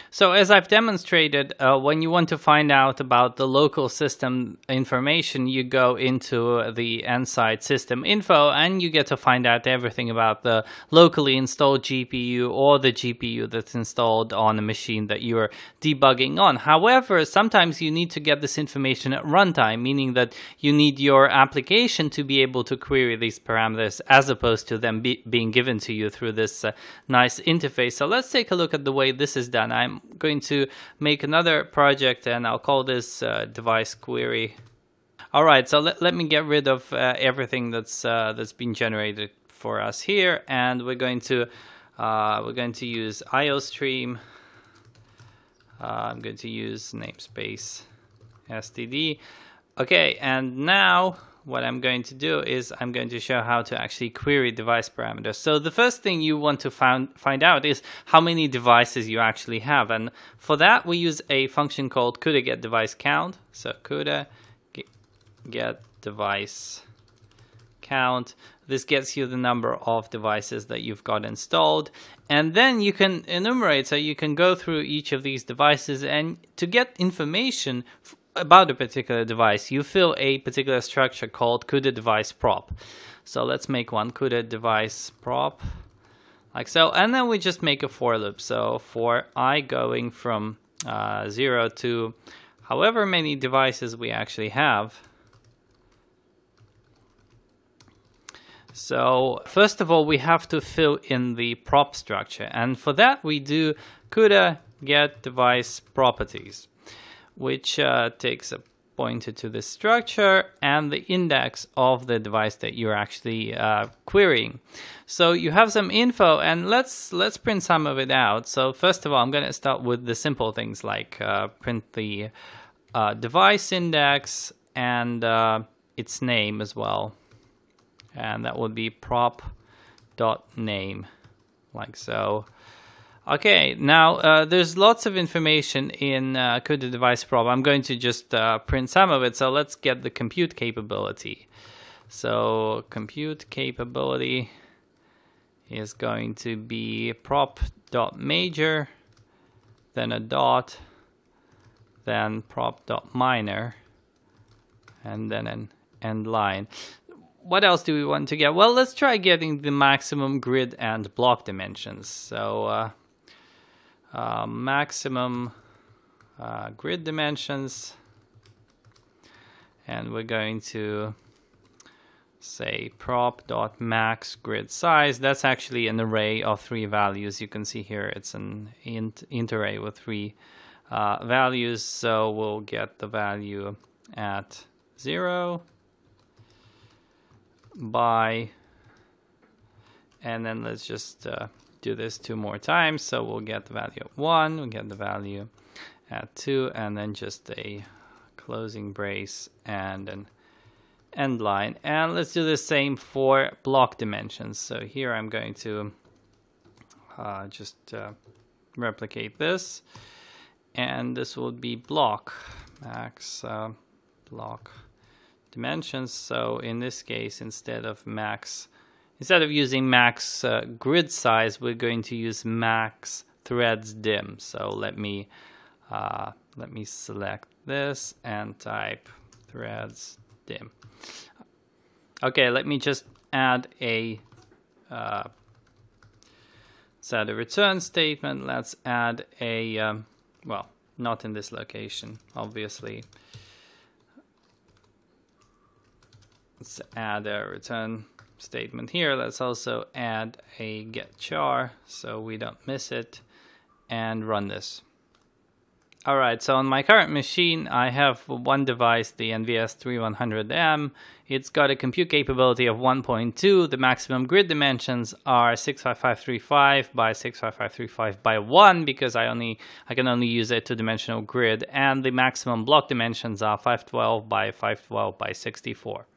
So as I've demonstrated, when you want to find out about the local system information, you go into the Nsight system info and you get to find out everything about the locally installed GPU or the GPU that's installed on a machine that you're debugging on. However, sometimes you need to get this information at runtime, meaning that you need your application to be able to query these parameters as opposed to them being given to you through this nice interface. So let's take a look at the way this is done. I'm going to make another project and I'll call this device query. All right, so let me get rid of everything that's been generated for us here, and we're going to use IOStream. I'm going to use namespace std. Okay, and now what I'm going to do is I'm going to show how to actually query device parameters. So the first thing you want to find out is how many devices you actually have. And for that, we use a function called CUDA get device count. So CUDA get device count. This gets you the number of devices that you've got installed. And then you can enumerate, so you can go through each of these devices, and to get information about a particular device, you fill a particular structure called CUDA device prop. So let's make one CUDA device prop, like so, and then we just make a for loop. So for I going from 0 to however many devices we actually have. So first of all, we have to fill in the prop structure, and for that we do CUDA get device properties, which takes a pointer to the structure and the index of the device that you're actually querying. So you have some info, and let's print some of it out. So first of all, I'm going to start with the simple things like print the device index and its name as well, and that would be prop.name, like so. Okay, now there's lots of information in CUDA device prop. I'm going to just print some of it, so let's get the compute capability. So compute capability is going to be prop.major, then a dot, then prop.minor, and then an end line. What else do we want to get? Well, let's try getting the maximum grid and block dimensions. So maximum grid dimensions, and we're going to say prop.max grid size. That's actually an array of 3 values. You can see here it's an int array with 3 values, so we'll get the value at 0 by, and then let's just do this 2 more times. So we'll get the value at 1, we'll get the value at 2, and then just a closing brace and an end line. And let's do the same for block dimensions. So here I'm going to just replicate this, and this will be block max block dimensions. So in this case, instead of using max grid size, we're going to use max threads dim. So let me select this and type threads dim. Okay, let me just add a return statement. Let's add a well, not in this location, obviously. Let's add a return statement here. Let's also add a get char so we don't miss it, and run this. Alright, so on my current machine I have one device, the NVS3100M. It's got a compute capability of 1.2. The maximum grid dimensions are 65535 by 65535 by 1, because I can only use a 2-dimensional grid, and the maximum block dimensions are 512 by 512 by 64.